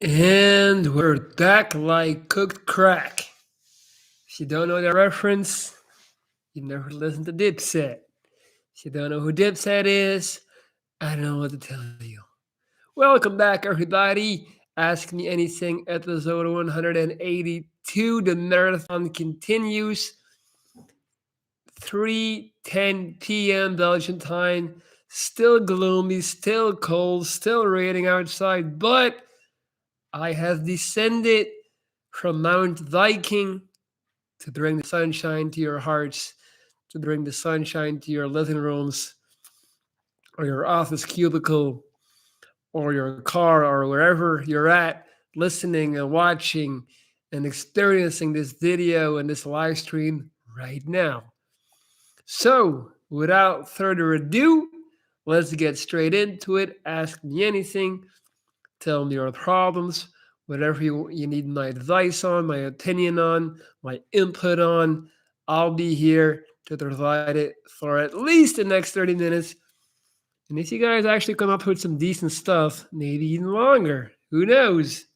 And we're back like cooked crack. If you don't know that reference, you never listened to Dipset. If you don't know who Dipset is, I don't know what to tell you. Welcome back, everybody. Ask Me Anything, episode 182. The marathon continues. 3:10 p.m. Belgian time. Still gloomy, still cold, still raining outside, but I have descended from Mount Viking to bring the sunshine to your hearts, to bring the sunshine to your living rooms or your office cubicle or your car or wherever you're at, listening and watching and experiencing this video and this live stream right now. So, without further ado, let's get straight into it. Ask me anything, tell me your problems, whatever you need my advice on, my opinion on, my input on. I'll be here to provide it for at least the next 30 minutes. And if you guys actually come up with some decent stuff, maybe even longer. Who knows?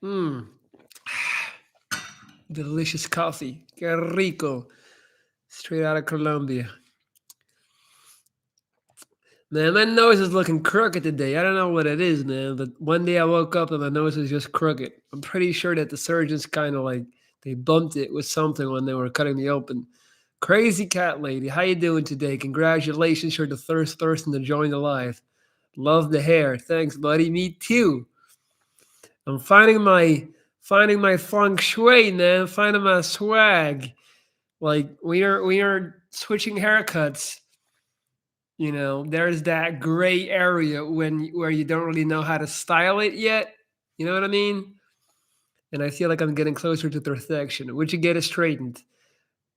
Mmm. Delicious coffee. Que rico. Straight out of Colombia. Man, my nose is looking crooked today. I don't know what it is, man. But one day I woke up and my nose is just crooked. I'm pretty sure that the surgeons kind of like they bumped it with something when they were cutting me open. Crazy cat lady, how you doing today? Congratulations, you're the first person to join the live. Love the hair. Thanks, buddy. Me too. I'm finding my feng shui, man. Finding my swag. Like we are switching haircuts. There's that gray area where you don't really know how to style it yet. You know what I mean? And I feel like I'm getting closer to perfection. Would you get it straightened?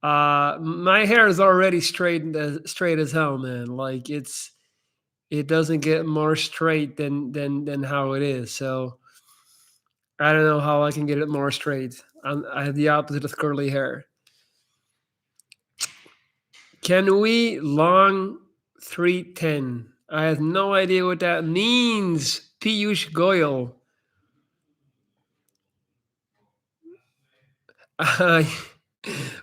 My hair is already straight as hell, man. Like it doesn't get more straight than how it is. So I don't know how I can get it more straight. I have the opposite of curly hair. Can we long 310? I have no idea what that means. Piyush Goyal. Uh,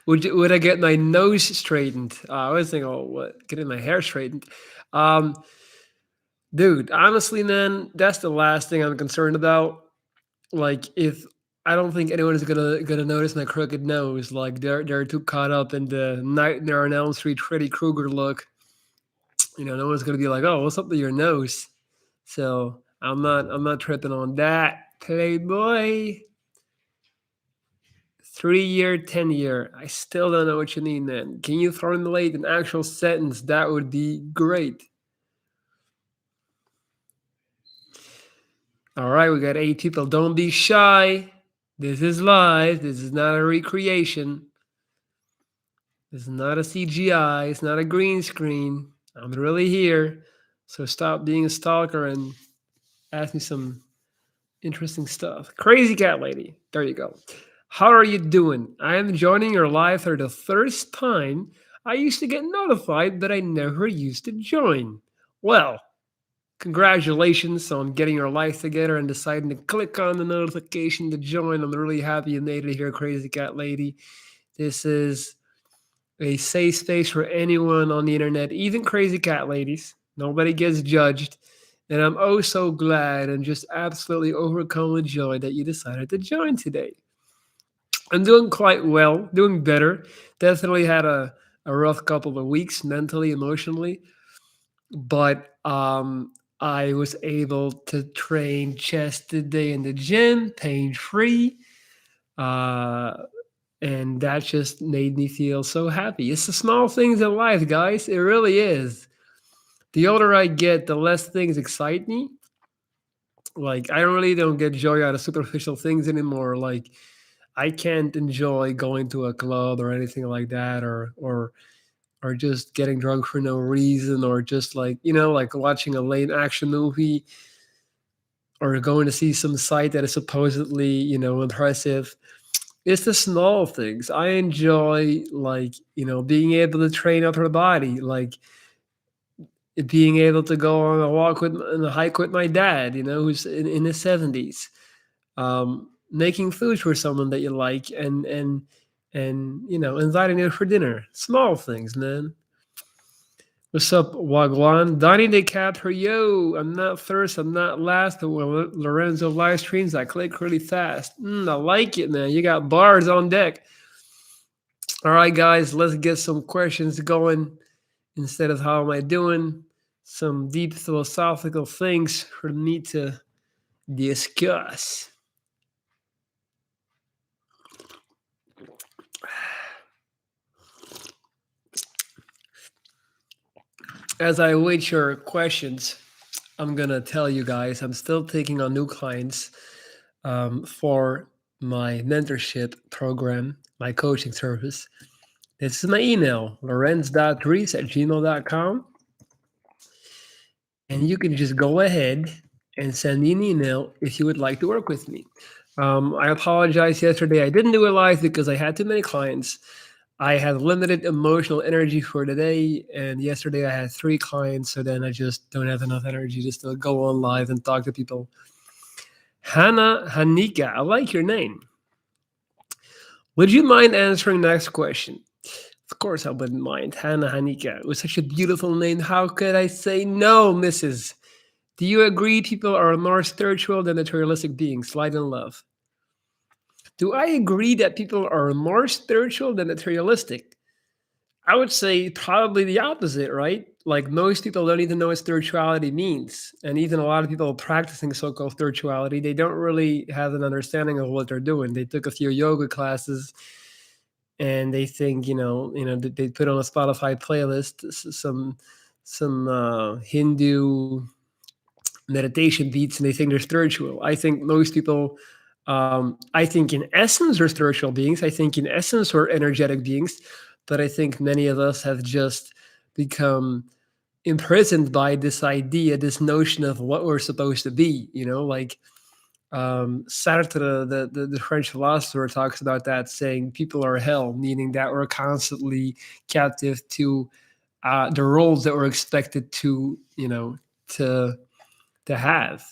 would I get my nose straightened? I was thinking, oh, what? Getting my hair straightened. Um, Dude, honestly, man, that's the last thing I'm concerned about. Like, if I don't think anyone is gonna notice my crooked nose. Like, they're too caught up in the Nightmare on Elm Street Freddy Krueger look. No one's gonna be like, "Oh, what's up with your nose?" So I'm not tripping on that. Playboy, 3 year, 10 year. I still don't know what you mean, man. Can you formulate an actual sentence? That would be great. All right, we got 8 people. Don't be shy. This is live. This is not a recreation. This is not a CGI. It's not a green screen. I'm really here. So stop being a stalker and ask me some interesting stuff. Crazy cat lady. There you go. How are you doing? I am joining your live for the first time. I used to get notified, but I never used to join. Well, congratulations on getting your life together and deciding to click on the notification to join. I'm really happy you made it here, Crazy Cat Lady. This is a safe space for anyone on the internet, even crazy cat ladies. Nobody gets judged. And I'm oh so glad and just absolutely overcome with joy that you decided to join today. I'm doing quite well, doing better. Definitely had a rough couple of weeks mentally, emotionally, but I was able to train chest today in the gym, pain free. Uh, and that just made me feel so happy. It's the small things in life, guys. It really is. The older I get, the less things excite me. Like I really don't get joy out of superficial things anymore. Like I can't enjoy going to a club or anything like that, or just getting drunk for no reason, or just like like watching a lame action movie, or going to see some site that is supposedly impressive. It's the small things I enjoy, like being able to train upper body. Like being able to go on a walk and a hike with my dad, who's in his 70s, making food for someone that you like, and inviting them for dinner. Small things, man. What's up, Wagwan? Donnie the Cat for yo. I'm not first, I'm not last, but when Lorenzo live streams, I click really fast. I like it, man. You got bars on deck. All right, guys, let's get some questions going instead of how am I doing? Some deep philosophical things for me to discuss. As I await your questions, I'm going to tell you guys I'm still taking on new clients for my mentorship program, my coaching service. This is my email, lorenz.reese@gmail.com. And you can just go ahead and send me an email if you would like to work with me. I apologize yesterday. I didn't do it live because I had too many clients. I had limited emotional energy for today, and yesterday I had 3 clients, so then I just don't have enough energy just to go on live and talk to people. Hannah Hanika, I like your name. Would you mind answering next question? Of course I wouldn't mind. Hannah Hanika. It was such a beautiful name. How could I say no, Mrs.? Do you agree people are more spiritual than materialistic beings? Light and love. Do I agree that people are more spiritual than materialistic? I would say probably the opposite, right? Like most people don't even know what spirituality means. And even a lot of people practicing so called spirituality, they don't really have an understanding of what they're doing. They took a few yoga classes and they think, they put on a Spotify playlist some Hindu meditation beats and they think they're spiritual. I think most people, I think in essence, we're spiritual beings. I think in essence, we're energetic beings. But I think many of us have just become imprisoned by this idea, this notion of what we're supposed to be, like Sartre, the French philosopher, talks about that, saying people are hell, meaning that we're constantly captive to the roles that we're expected to, to have.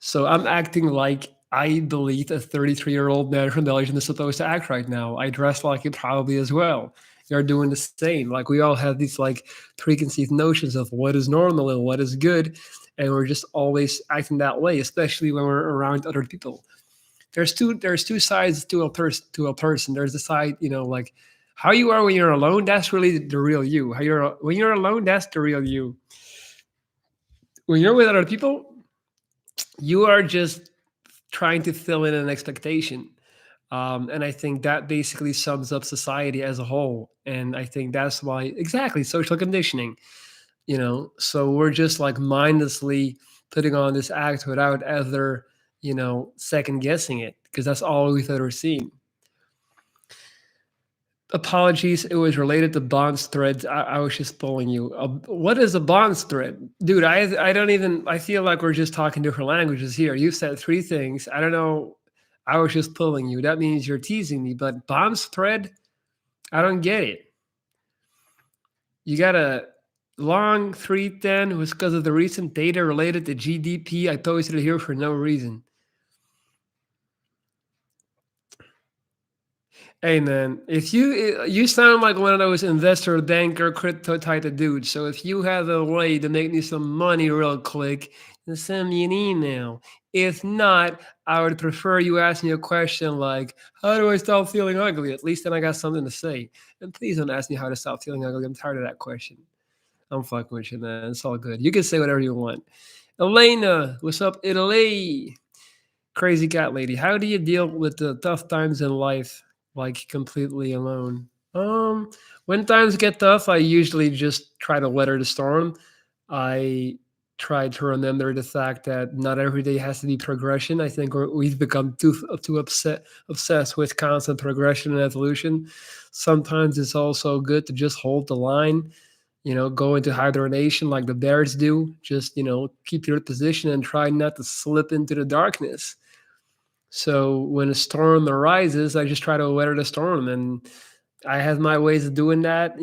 So I'm acting like I believe a 33-year-old man from Belgium is supposed to act right now. I dress like it probably as well. You're doing the same. Like we all have these like preconceived notions of what is normal and what is good, and we're just always acting that way, especially when we're around other people. There's two sides to a person. There's the side, like how you are when you're alone. That's really the real you. When you're alone, that's the real you. When you're with other people, you are just trying to fill in an expectation. And I think that basically sums up society as a whole. And I think that's why, exactly, social conditioning, so we're just like mindlessly putting on this act without ever, second guessing it, because that's all we've ever seen. Apologies, it was related to bonds threads. I was just pulling you. What is a bonds thread? Dude, I don't even, I feel like we're just talking different languages here. You said 3 things. I don't know. I was just pulling you. That means you're teasing me. But bonds thread, I don't get it. You got a long 310 was because of the recent data related to GDP. I posted it here for no reason. Hey man, if you sound like one of those investor, banker, crypto type of dudes. So if you have a way to make me some money real quick, then send me an email. If not, I would prefer you ask me a question like, "How do I stop feeling ugly?" At least then I got something to say. And please don't ask me how to stop feeling ugly. I'm tired of that question. I'm fucking with you, man. It's all good. You can say whatever you want. Elena, what's up, Italy? Crazy cat lady, how do you deal with the tough times in life, like completely alone? When times get tough, I usually just try to weather the storm. I try to remember the fact that not every day has to be progression. I think we've become too obsessed with constant progression and evolution. Sometimes it's also good to just hold the line, go into hibernation like the bears do. Just, keep your position and try not to slip into the darkness. So when a storm arises, I just try to weather the storm, and I have my ways of doing that.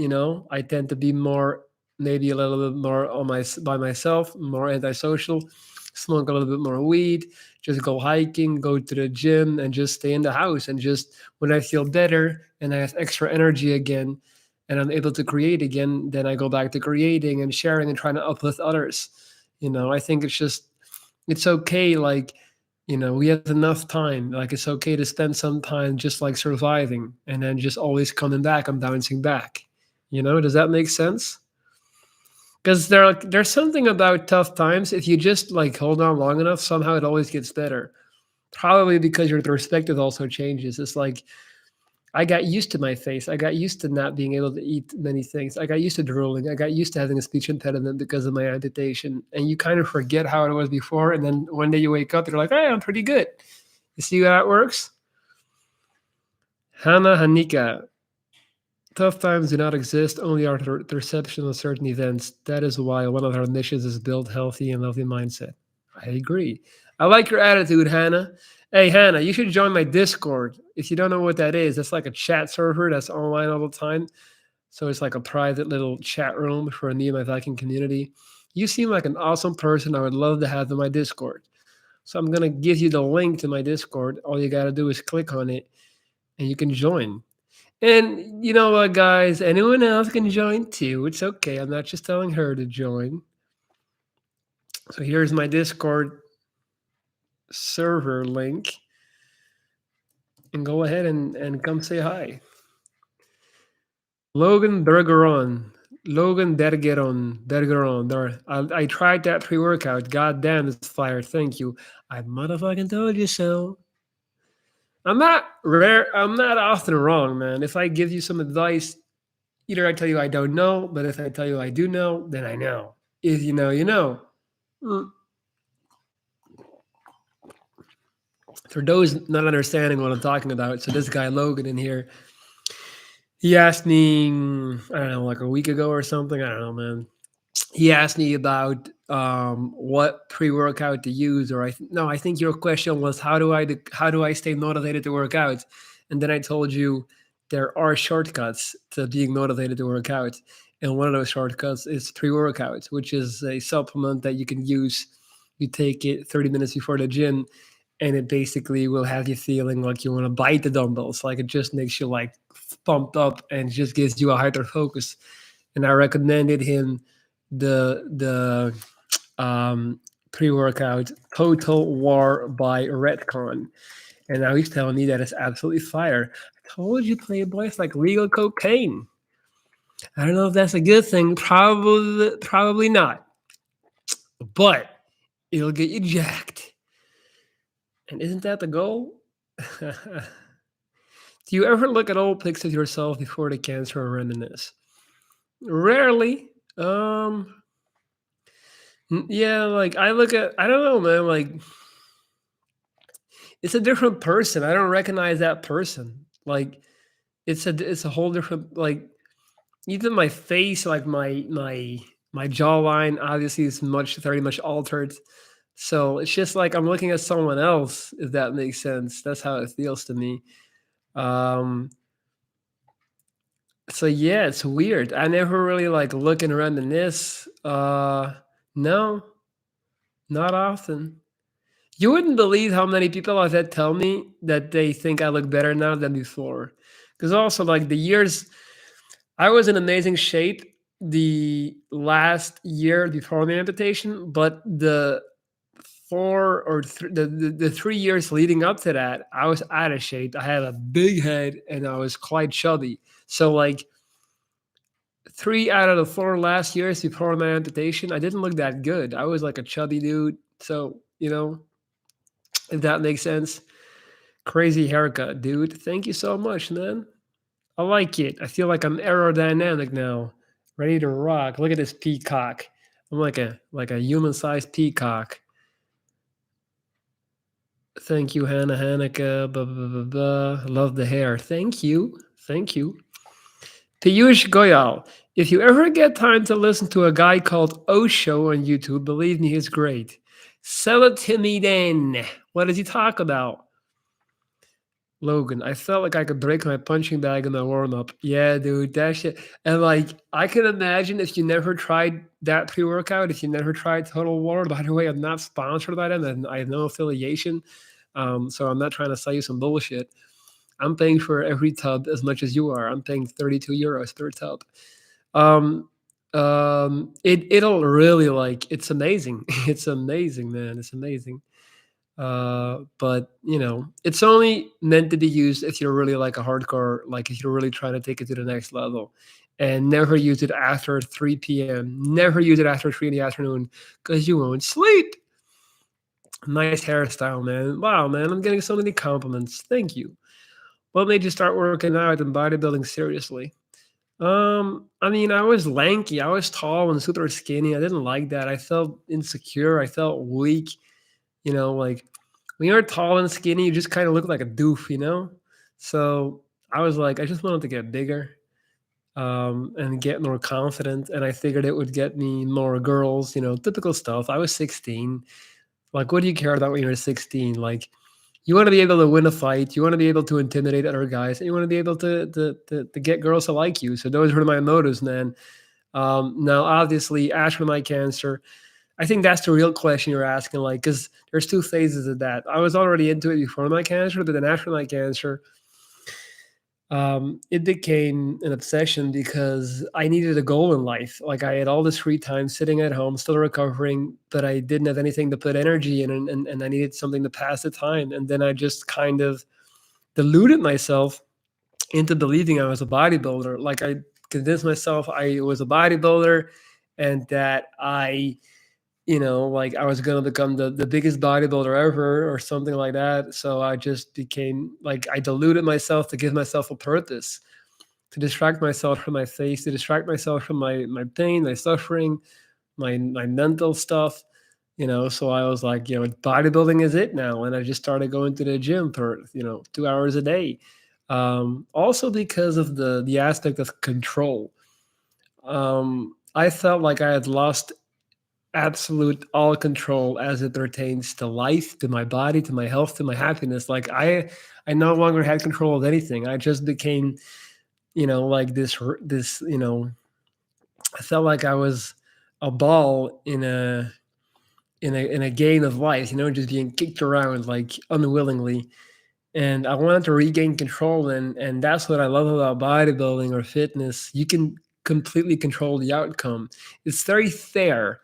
I tend to be more maybe a little bit more on by myself, more antisocial, smoke a little bit more weed, just go hiking, go to the gym, and just stay in the house. And just when I feel better and I have extra energy again, and I'm able to create again, then I go back to creating and sharing and trying to uplift others. I think it's okay. Like, we have enough time. Like, it's okay to spend some time just like surviving, and then just always coming back and bouncing back. Does that make sense? Because there's something about tough times. If you just like hold on long enough, somehow it always gets better. Probably because your perspective also changes. It's like I got used to my face. I got used to not being able to eat many things. I got used to drooling. I got used to having a speech impediment because of my amputation. And you kind of forget how it was before. And then one day you wake up, you're like, hey, I'm pretty good. You see how it works? Hannah Hanika. Tough times do not exist, only our perception of certain events. That is why one of our missions is build healthy and loving mindset. I agree. I like your attitude, Hannah. Hey, Hannah, you should join my Discord. If you don't know what that is, that's like a chat server that's online all the time. So it's like a private little chat room for me and my Viking community. You seem like an awesome person. I would love to have in my Discord. So I'm going to give you the link to my Discord. All you got to do is click on it and you can join. And you know what, guys? Anyone else can join too. It's okay. I'm not just telling her to join. So here's my Discord server link. And go ahead and come say hi. Logan Bergeron. Logan Bergeron. There. I tried that pre workout. God damn, it's fire. Thank you. I motherfucking told you so. I'm not rare. I'm not often wrong, man. If I give you some advice, either I tell you I don't know, but if I tell you I do know, then I know. If you know, you know. Mm. For those not understanding what I'm talking about, so this guy Logan in here, he asked me, I don't know, like a week ago or something. I don't know, man. He asked me about what pre-workout to use, or no, I think your question was how do I stay motivated to work out? And then I told you there are shortcuts to being motivated to work out, and one of those shortcuts is pre-workout, which is a supplement that you can use. You take it 30 minutes before the gym, and it basically will have you feeling like you want to bite the dumbbells. Like, it just makes you like pumped up and just gives you a hyper focus. And I recommended him the pre-workout Total War by Redcon, and now he's telling me that it's absolutely fire. I told you, Playboy, it's like legal cocaine. I don't know if that's a good thing. Probably not, but it'll get you jacked. And isn't that the goal? Do you ever look at old pics of yourself before the cancer or reminisce? Rarely. Yeah, like I look at, I don't know, man. Like, it's a different person. I don't recognize that person. Like, it's a whole different, like, even my face, like my jawline, obviously is very much altered. So it's just like I'm looking at someone else, if that makes sense. That's how it feels to me. Um, so yeah, it's weird. I never really like look and reminisce. No, not often. You wouldn't believe how many people I've had tell me that they think I look better now than before. Because also, like, the years, I was in amazing shape the last year before my amputation, but the the 3 years leading up to that, I was out of shape. I had a big head and I was quite chubby. So, like, 3 out of the 4 last years before my amputation, I didn't look that good. I was like a chubby dude. So, if that makes sense. Crazy haircut, dude. Thank you so much, man. I like it. I feel like I'm aerodynamic now, ready to rock. Look at this peacock. I'm like a human-sized peacock. Thank you, Hannah Hanukkah. Blah, blah, blah, blah. Love the hair. Thank you. Thank you. Piyush Goyal. If you ever get time to listen to a guy called Osho on YouTube, believe me, he's great. Sell it to me then. What does he talk about? Logan, I felt like I could break my punching bag in the warm up. Yeah, dude, that shit. And like, I can imagine if you never tried that pre workout, if you never tried Total War. By the way, I'm not sponsored by them, and I have no affiliation. So I'm not trying to sell you some bullshit. I'm paying for every tub as much as you are. I'm paying 32 euros per tub. Um, it'll really like it's amazing. It's amazing, man. It's amazing. But it's only meant to be used if you're really like a hardcore, like if you're really trying to take it to the next level. And never use it after 3 p.m. Never use it after 3 in the afternoon because you won't sleep. Nice hairstyle, man. Wow, man, I'm getting so many compliments. Thank you. What made you start working out and bodybuilding seriously? I mean, I was lanky, I was tall and super skinny. I didn't like that. I felt insecure. I felt weak. Like when you're tall and skinny, you just kind of look like a doof. So I was like, I just wanted to get bigger, and get more confident. And I figured it would get me more girls, typical stuff. I was 16. Like, what do you care about when you're 16? Like, you want to be able to win a fight. You want to be able to intimidate other guys. And you want to be able to get girls to like you. So those were my motives, man. Now, obviously, after my cancer, I think that's the real question you're asking. Like, because there's two phases of that. I was already into it before my cancer, but then after my cancer, it became an obsession because I needed a goal in life. Like I had all this free time sitting at home, still recovering, but I didn't have anything to put energy in, and I needed something to pass the time. And then I just kind of deluded myself into believing I was a bodybuilder. Like I convinced myself I was a bodybuilder and that like I was going to become the biggest bodybuilder ever or something like that. So I just became like, I deluded myself to give myself a purpose, to distract myself from my face, to distract myself from my pain, my suffering, my mental stuff. So I was like, bodybuilding is it now. And I just started going to the gym for, 2 hours a day. Also because of the aspect of control. I felt like I had lost absolute all control as it pertains to life, to my body, to my health, to my happiness. Like I no longer had control of anything. I just became, like this, I felt like I was a ball in a game of life, just being kicked around like unwillingly. And I wanted to regain control, and that's what I love about bodybuilding or fitness. You can completely control the outcome. It's very fair,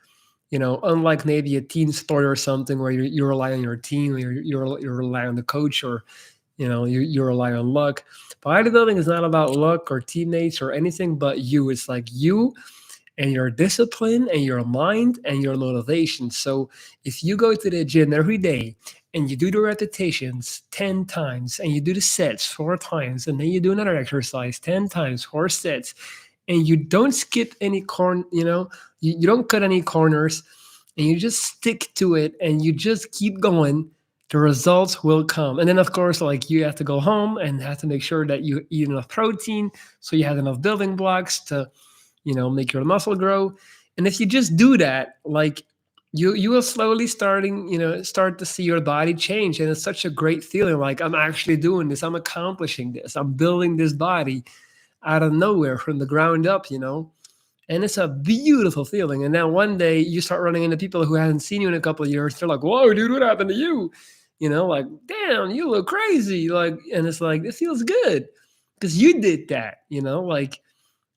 unlike maybe a team sport or something where you rely on your team, or you rely on the coach, or you rely on luck. Bodybuilding is not about luck or teammates or anything but you. It's like you and your discipline and your mind and your motivation. So if you go to the gym every day and you do the repetitions 10 times and you do the sets 4 times and then you do another exercise 10 times, 4 sets, and you don't skip any you don't cut any corners, and you just stick to it and you just keep going, the results will come. And then of course, like, you have to go home and have to make sure that you eat enough protein so you have enough building blocks to make your muscle grow. And if you just do that, like, you will slowly start to see your body change. And it's such a great feeling, like, I'm actually doing this, I'm accomplishing this, I'm building this body out of nowhere from the ground up. And it's a beautiful feeling. And then one day you start running into people who haven't seen you in a couple of years. They're like, whoa, dude, what happened to you? Like, damn, you look crazy. Like, and it's like, it feels good because you did that. Like,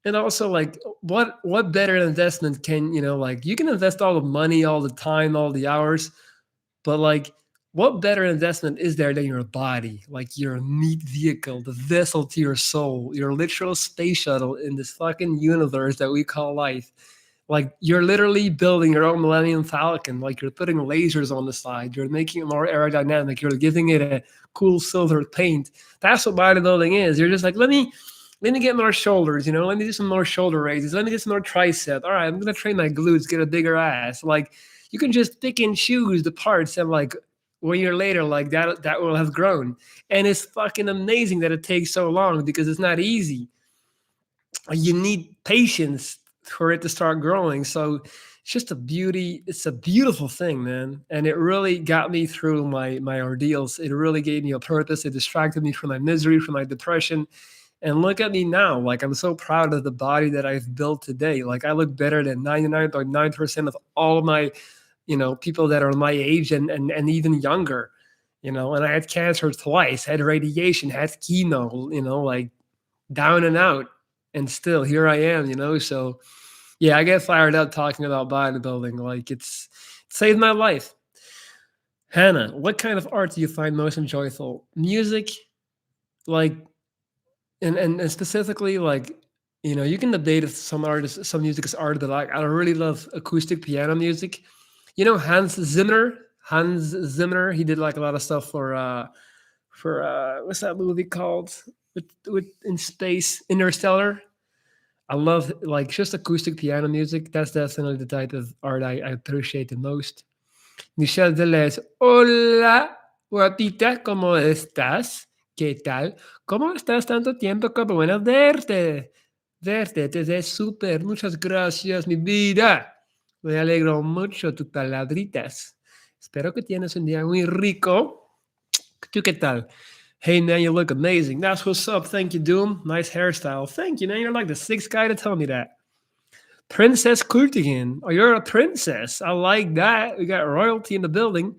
and also, like, what better investment can, like, you can invest all the money, all the time, all the hours, but like, what better investment is there than your body? Like, your meat vehicle, the vessel to your soul, your literal space shuttle in this fucking universe that we call life. Like, you're literally building your own Millennium Falcon. Like, you're putting lasers on the side. You're making it more aerodynamic. You're giving it a cool silver paint. That's what bodybuilding is. You're just like, let me get more shoulders, let me do some more shoulder raises. Let me get some more tricep. All right, I'm going to train my glutes, get a bigger ass. Like, you can just pick and choose the parts, and like 1 year later, like, that will have grown. And it's fucking amazing that it takes so long because it's not easy. You need patience for it to start growing. So It's just a beauty. It's a beautiful thing, man. And it really got me through my ordeals. It really gave me a purpose. It distracted me from my misery, from my depression. And look at me now. Like I'm so proud of the body that I've built today. Like I look better than 99.9% of all of my, people that are my age and even younger. And I had cancer twice, had radiation, had chemo, like down and out. And still here I am. So yeah, I get fired up talking about bodybuilding. Like it saved my life. Hannah, what kind of art do you find most enjoyable? Music, like, and specifically, like, you can debate if some artists, some music is art, but like, I really love acoustic piano music. Hans Zimmer. Hans Zimmer. He did like a lot of stuff for what's that movie called? With in space, Interstellar. I love like just acoustic piano music. That's definitely the type of art I appreciate the most. Michelle Deleuze, hola, guapita, ¿cómo estás? ¿Qué tal? ¿Cómo estás tanto tiempo? Qué bueno verte, te ves súper, muchas gracias, mi vida. Me alegro mucho tus palabritas. Espero que tienes un día muy rico. ¿Tú qué tal? Hey man, you look amazing. That's what's up. Thank you, Doom. Nice hairstyle. Thank you, man. You're like the sixth guy to tell me that. Princess Kurtigan. Oh, you're a princess. I like that. We got royalty in the building.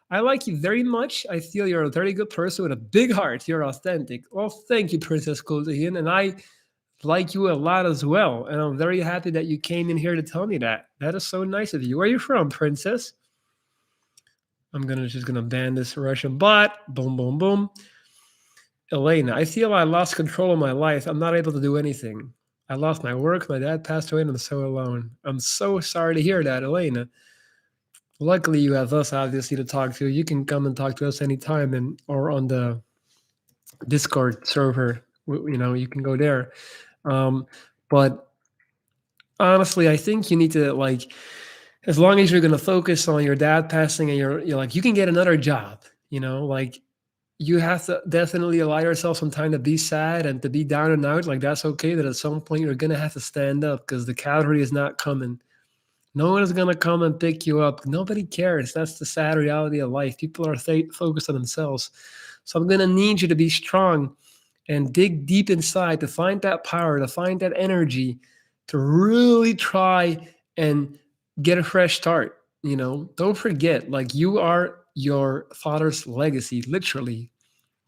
I like you very much. I feel you're a very good person with a big heart. You're authentic. Well, thank you, Princess Kurtigan. And I like you a lot as well. And I'm very happy that you came in here to tell me that. That is so nice of you. Where are you from, princess? I'm just gonna ban this Russian bot. Boom, boom, boom. Elena, I feel I lost control of my life. I'm not able to do anything. I lost my work. My dad passed away, and I'm so alone. I'm so sorry to hear that, Elena. Luckily, you have us, obviously, to talk to. You can come and talk to us anytime, or on the Discord server. You can go there. But honestly, I think you need to like, as long as you're going to focus on your dad passing, and you're like, you can get another job. Like you have to definitely allow yourself some time to be sad and to be down and out. Like that's okay. That at some point you're gonna have to stand up because the cavalry is not coming. No one is gonna come and pick you up. Nobody cares. That's the sad reality of life. People are focused on themselves. So I'm gonna need you to be strong and dig deep inside to find that power, to find that energy, to really try and get a fresh start. Don't forget, like you are your father's legacy, literally.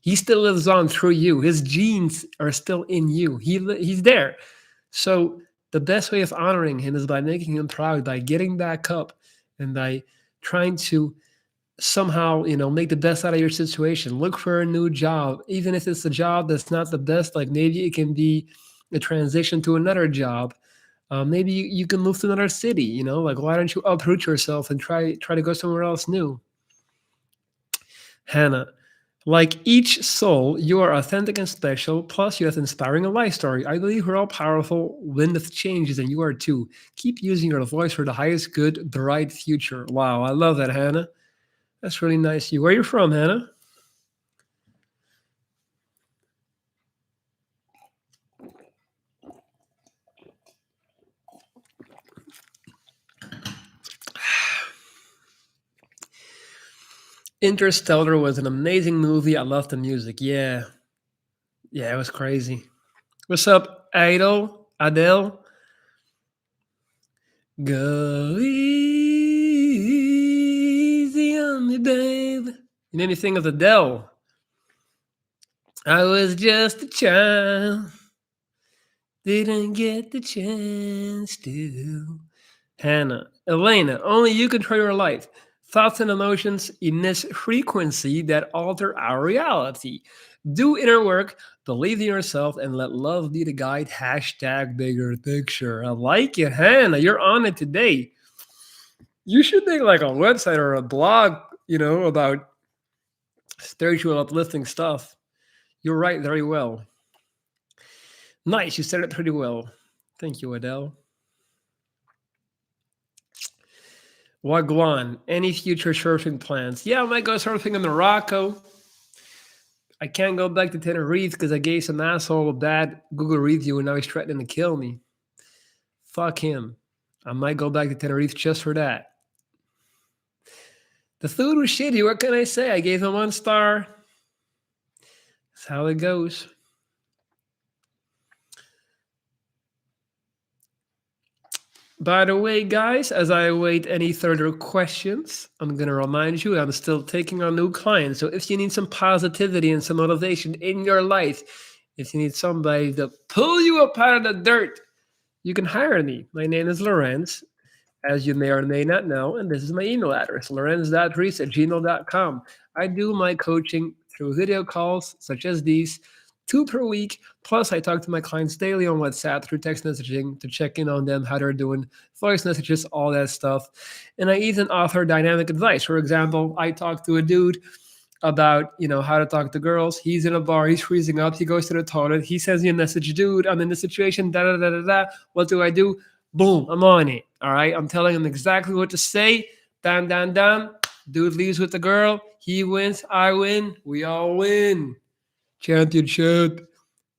He still lives on through you. His genes are still in you. He's there. So the best way of honoring him is by making him proud, by getting back up, and by trying to somehow, make the best out of your situation. Look for a new job, even if it's a job that's not the best. Like maybe it can be a transition to another job. Maybe you can move to another city. Like why don't you uproot yourself and try to go somewhere else new? Hannah, like each soul, you are authentic and special, plus you have inspiring a life story. I believe we're all powerful, wind of changes, and you are too. Keep using your voice for the highest good, bright future. Wow, I love that, Hannah. That's really nice. Where are you from, Hannah? Interstellar was an amazing movie. I love the music. Yeah. Yeah, it was crazy. What's up, Idol? Adele? Go easy on me, babe. You made me think of Adele. I was just a child, didn't get the chance to. Hannah, Elena, only you control your life. Thoughts and emotions in this frequency that alter our reality. Do inner work, believe in yourself, and let love be the guide. Hashtag bigger picture. I like it, Hannah. You're on it today. You should make like a website or a blog, about spiritual uplifting stuff. You're right, very well. Nice, you said it pretty well. Thank you, Adele. Wagwan, any future surfing plans? Yeah, I might go surfing in Morocco. I can't go back to Tenerife because I gave some asshole a bad Google review and now he's threatening to kill me. Fuck him. I might go back to Tenerife just for that. The food was shitty. What can I say? I gave them 1 star. That's how it goes. By the way, guys, as I await any further questions, I'm going to remind you I'm still taking on new clients. So if you need some positivity and some motivation in your life, if you need somebody to pull you up out of the dirt, you can hire me. My name is Lorenz, as you may or may not know, and this is my email address, lorenz.reese@gmail.com. I do my coaching through video calls such as these, 2 per week. Plus, I talk to my clients daily on WhatsApp through text messaging to check in on them, how they're doing, voice messages, all that stuff. And I even offer dynamic advice. For example, I talk to a dude about how to talk to girls. He's in a bar, he's freezing up, he goes to the toilet, he sends me a message, dude, I'm in this situation, da da da da da. What do I do? Boom, I'm on it. All right. I'm telling him exactly what to say. Dan dan dan. Dude leaves with the girl. He wins, I win, we all win. Championship.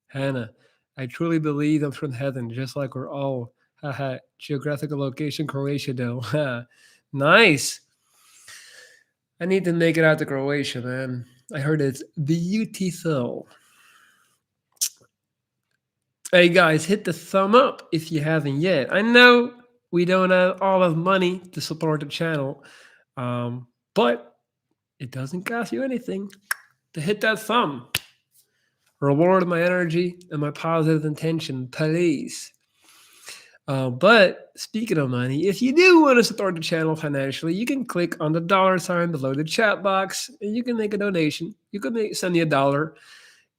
Hannah, I truly believe I'm from heaven, just like we're all. Haha. Geographical location, Croatia, though. Nice. I need to make it out to Croatia, man. I heard it's beautiful. Hey guys, hit the thumb up if you haven't yet. I know we don't have all of money to support the channel, but it doesn't cost you anything to hit that thumb. Reward my energy and my positive intention, please. But speaking of money, if you do want to support the channel financially, you can click on the dollar sign below the chat box and you can make a donation. You can send me $1.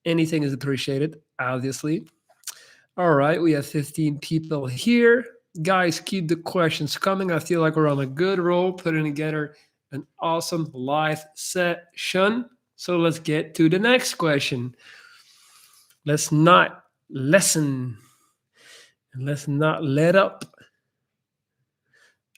Anything is appreciated, obviously. All right, we have 15 people here. Guys, keep the questions coming. I feel like we're on a good roll, putting together an awesome live session. So let's get to the next question. Let's not lessen and let's not let up.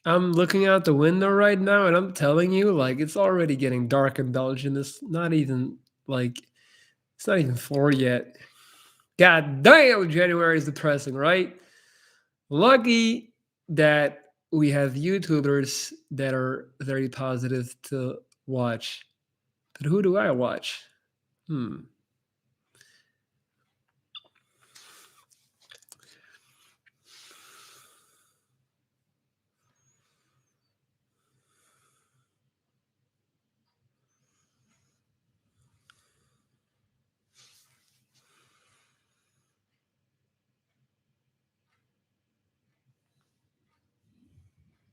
I'm looking out the window right now and I'm telling you, like, it's already getting dark in Belgium. It's not even 4 yet. God damn, January is depressing, right? Lucky that we have YouTubers that are very positive to watch. But who do I watch?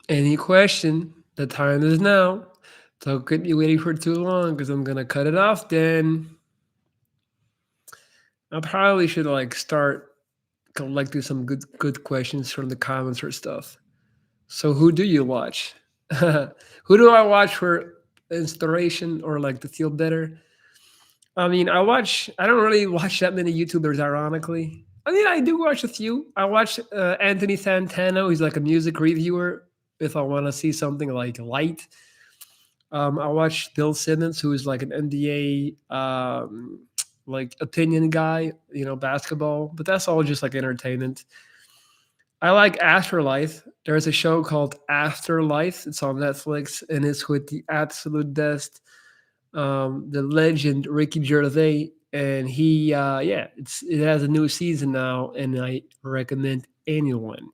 Any question? The time is now. Don't keep you waiting for too long because I'm gonna cut it off then. I probably should start collecting some good questions from the comments or stuff. So who do you watch? Who do I watch for inspiration or to feel better? I mean, I don't really watch that many YouTubers, ironically. I mean, I do watch a few. I watch Anthony Santano. He's like a music reviewer if I want to see something light. I watch Bill Simmons, who is like an NBA opinion guy, basketball, but that's all just entertainment. I like Afterlife. There's a show called Afterlife. It's on Netflix, and it's with the absolute best, the legend Ricky Gervais, and it has a new season now, and I recommend anyone.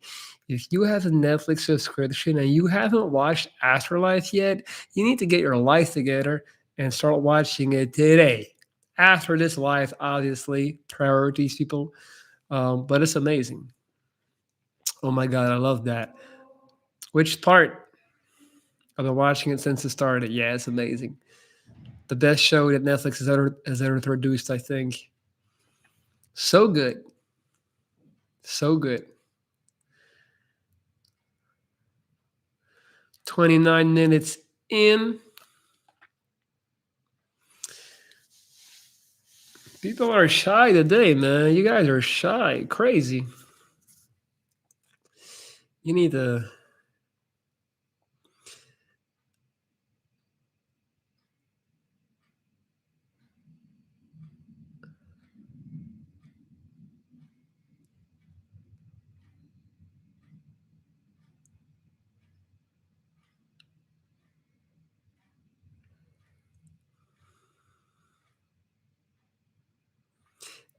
If you have a Netflix subscription and you haven't watched Afterlife yet, you need to get your life together and start watching it today. After this life, obviously, priorities, people, but it's amazing. Oh my god, I love that. Which part? I've been watching it since it started. Yeah, it's amazing. The best show that Netflix has ever produced, I think. So good. So good. 29 minutes in. People are shy today, man. You guys are shy. Crazy. You need to.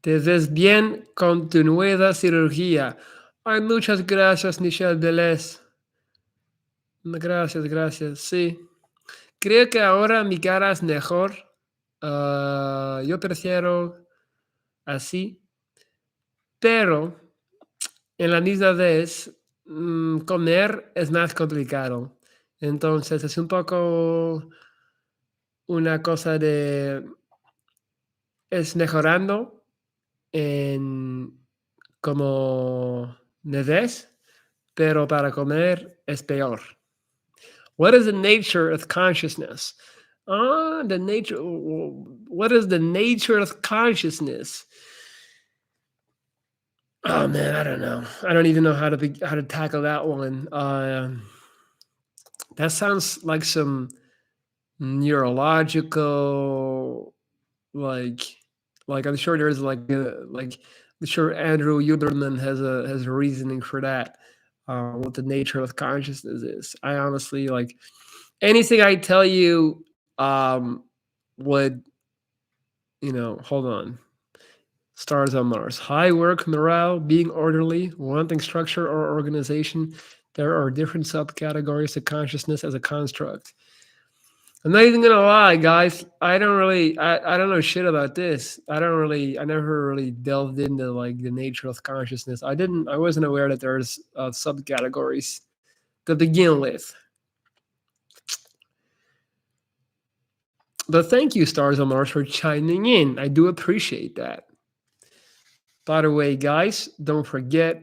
Te ves bien con tu nueva cirugía. Ay, muchas gracias, Michelle Delez. Gracias, gracias. Sí. Creo que ahora mi cara es mejor. Yo prefiero así, pero en la misma vez, comer es más complicado. Entonces es un poco una cosa de, es mejorando en como me ves, pero para comer es peor. What is the nature of consciousness? The nature. What is the nature of consciousness? Oh man, I don't know. I don't even know how to tackle that one. That sounds like some neurological, like I'm sure there's like I'm sure Andrew Uberman has a reasoning for that. What the nature of consciousness is. I honestly like anything I tell you would, hold on. Stars on Mars. High work morale, being orderly, wanting structure or organization. There are different subcategories to consciousness as a construct. I'm not even gonna lie, guys. I don't know shit about this. I never really delved into like the nature of consciousness. I wasn't aware that there's subcategories to begin with. But thank you, Stars on Mars, for chiming in. I do appreciate that. By the way, guys, don't forget,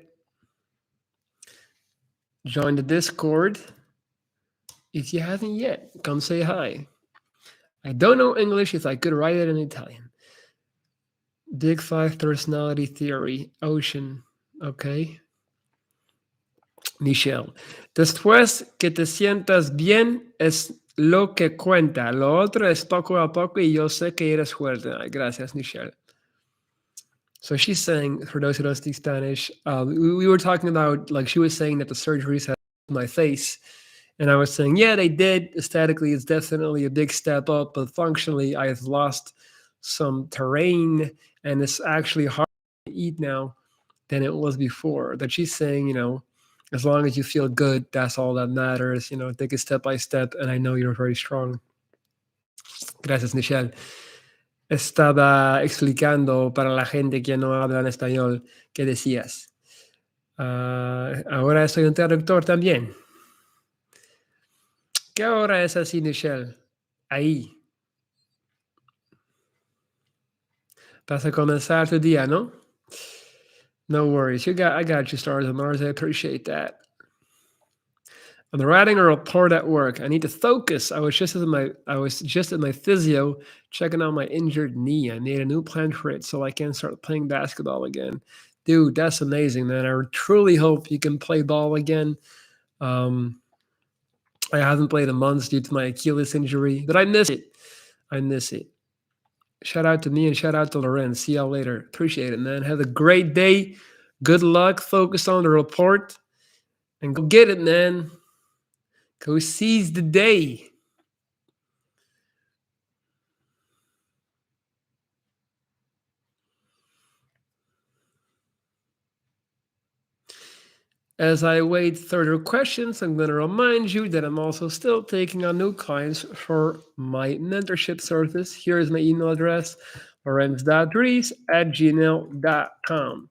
join the Discord. If you haven't yet, come say hi. I don't know English if I could write it in Italian. Big Five personality theory, Ocean. Okay. Michelle. Después que te sientas bien es lo que cuenta. Lo otro es poco a poco y yo sé que eres fuerte. Ay, gracias, Michelle. So she's saying, for those who don't speak Spanish, we were talking about, like, she was saying that the surgeries had my face. And I was saying, yeah, they did. Aesthetically, it's definitely a big step up, but functionally, I've lost some terrain, and it's actually harder to eat now than it was before. That she's saying, as long as you feel good, that's all that matters. Take it step by step, and I know you're very strong. Gracias, Michelle. Estaba explicando para la gente que no habla en español qué decías. Ahora soy un traductor también. ¿Qué hora es así, Michelle? Ahí. Vas a comenzar tu día, ¿no? No worries. I got you, Stars on Mars. I appreciate that. I'm writing a report at work. I need to focus. I was just at my physio checking out my injured knee. I made a new plan for it so I can start playing basketball again. Dude, that's amazing, man. I truly hope you can play ball again. I haven't played in months due to my Achilles injury, but I miss it. Shout out to me and shout out to Lorenz. See y'all later. Appreciate it, man. Have a great day. Good luck. Focus on the report and go get it, man. Go seize the day. As I await further questions, I'm going to remind you that I'm also still taking on new clients for my mentorship service. Here is my email address, lorenz.dries@gmail.com.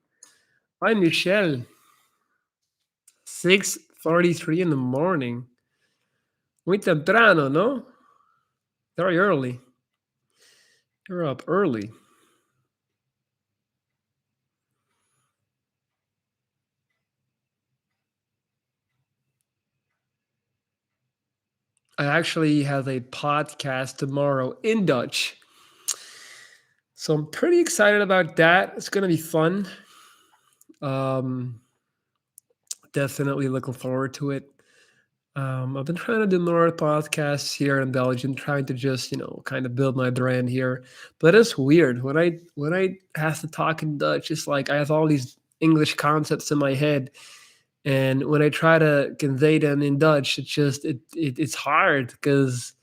I'm Michelle. 6:43 in the morning. Muy temprano, no? Very early. You're up early. I actually have a podcast tomorrow in Dutch. So I'm pretty excited about that. It's going to be fun. Definitely looking forward to it. I've been trying to do more podcasts here in Belgium, trying to just, kind of build my brand here. But it's weird when I have to talk in Dutch. It's like I have all these English concepts in my head, and when I try to convey them in Dutch, it's hard because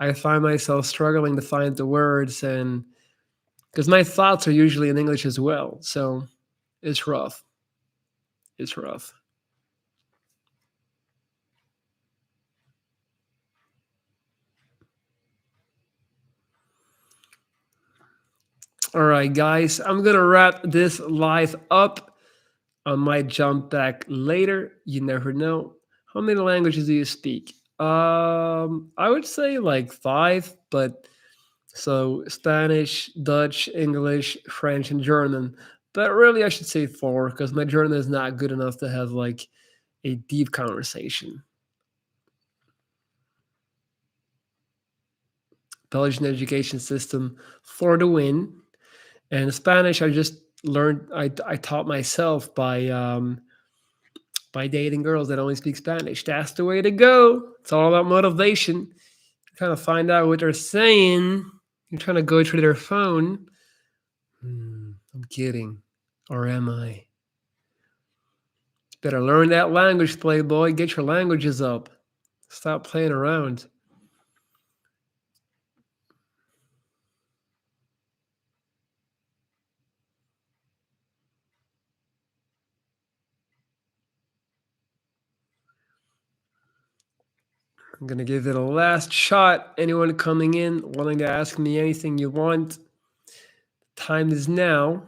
I find myself struggling to find the words, and because my thoughts are usually in English as well. So it's rough. It's rough. All right, guys, I'm gonna wrap this live up. I might jump back later. You never know. How many languages do you speak? I would say like five, but so Spanish, Dutch, English, French, and German. But really, I should say four because my German is not good enough to have like a deep conversation. Belgian education system for the win. And Spanish, I just learned. I taught myself by dating girls that only speak Spanish. That's the way to go. It's all about motivation. Kind of find out what they're saying. You're trying to go through their phone. I'm kidding. Or am I? Better learn that language, playboy. Get your languages up. Stop playing around. I'm going to give it a last shot. Anyone coming in, wanting to ask me anything you want, time is now.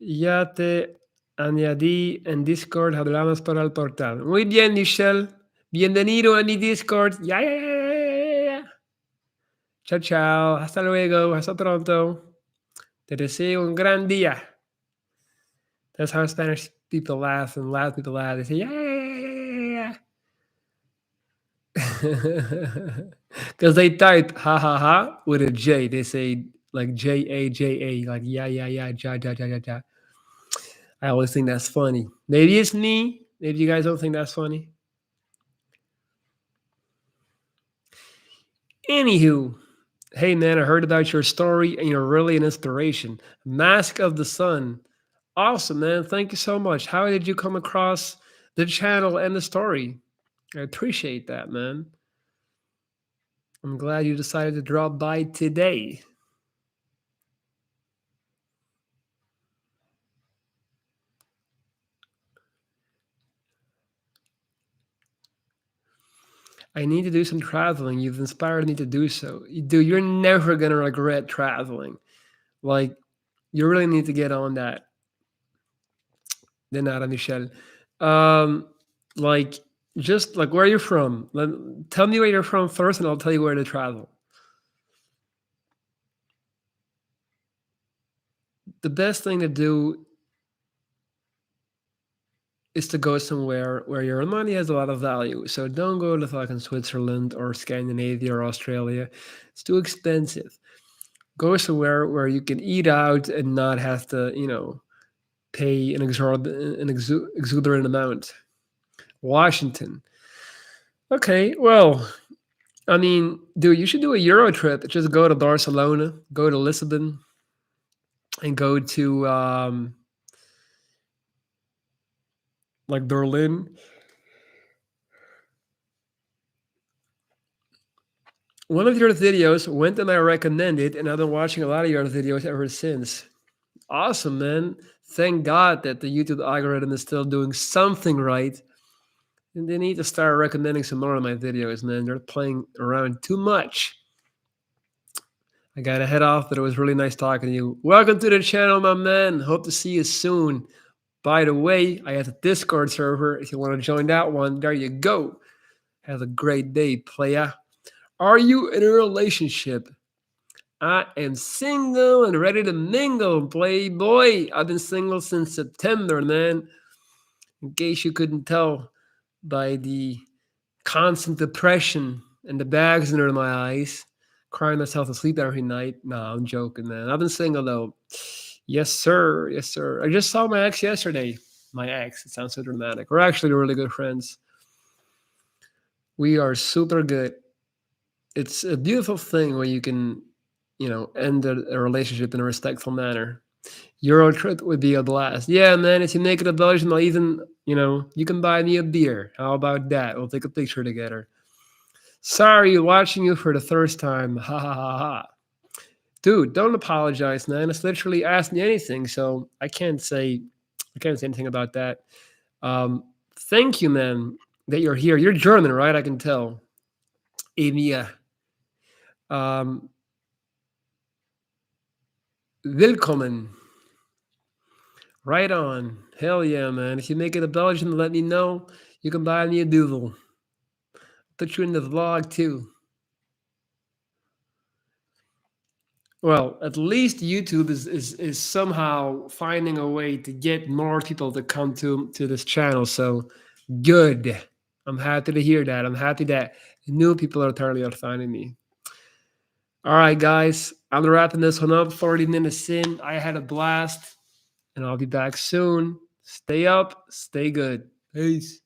Ya te añadí en Discord, hablamos para el portal. Muy bien, Michelle. Bienvenido a mi Discord. Ya, ya, ya, ya, ya. Chao, chao. Hasta luego. Hasta pronto. Te deseo un gran día. That's how Spanish people laugh and loud people laugh. They say, yeah, yeah, yeah, yeah. Because they type ha ha ha with a J. They say like J-A, like yeah, yeah, yeah, ja, ja, ja, ja, ja. I always think that's funny. Maybe it's me. Maybe you guys don't think that's funny. Anywho, hey man, I heard about your story and you're really an inspiration. Mask of the Sun. Awesome, man. Thank you so much. How did you come across the channel and the story? I appreciate that, man. I'm glad you decided to drop by today. I need to do some traveling. You've inspired me to do so. Dude, you're never going to regret traveling. Like, you really need to get on that. De nada, Michelle. Um, like, just like where you're from. Tell me where you're from first, and I'll tell you where to travel. The best thing to do is to go somewhere where your money has a lot of value. So don't go to fucking Switzerland or Scandinavia or Australia. It's too expensive. Go somewhere where you can eat out and not have to, pay an exuberant amount. Washington. Okay, well, I mean, dude, you should do a Euro trip. Just go to Barcelona, go to Lisbon, and go to like Berlin. One of your videos went and I recommended, and I've been watching a lot of your videos ever since. Awesome, man. Thank God that the YouTube algorithm is still doing something right. And they need to start recommending some more of my videos, man. They're playing around too much. I gotta head off, but it was really nice talking to you. Welcome to the channel, my man. Hope to see you soon. By the way, I have a Discord server. If you want to join that one, there you go. Have a great day, playa. Are you in a relationship? I am single and ready to mingle, playboy. I've been single since September, man. In case you couldn't tell by the constant depression and the bags under my eyes, crying myself to sleep every night. No, I'm joking, man. I've been single though. Yes, sir. Yes, sir. I just saw my ex yesterday. My ex. It sounds so dramatic. We're actually really good friends. We are super good. It's a beautiful thing when you can, end a relationship in a respectful manner. Euro trip would be a blast. Yeah, man. If you make it a Belgium, I'll even, you can buy me a beer. How about that? We'll take a picture together. Sorry, watching you for the first time. Ha ha ha ha. Dude, don't apologize, man. It's literally ask me anything, so I can't say anything about that. Um, Thank you, man, that you're here. You're German, right? I can tell. Emia. Um, Willkommen. Right on. Hell yeah, man. If you make it a Belgian, let me know. You can buy me a doodle. Put you in the vlog too. Well, at least YouTube is somehow finding a way to get more people to come to this channel. So good. I'm happy to hear that. I'm happy that new people are turning out finding me. All right, guys. I'm wrapping this one up. 40 minutes in. I had a blast, and I'll be back soon. Stay up, stay good. Peace.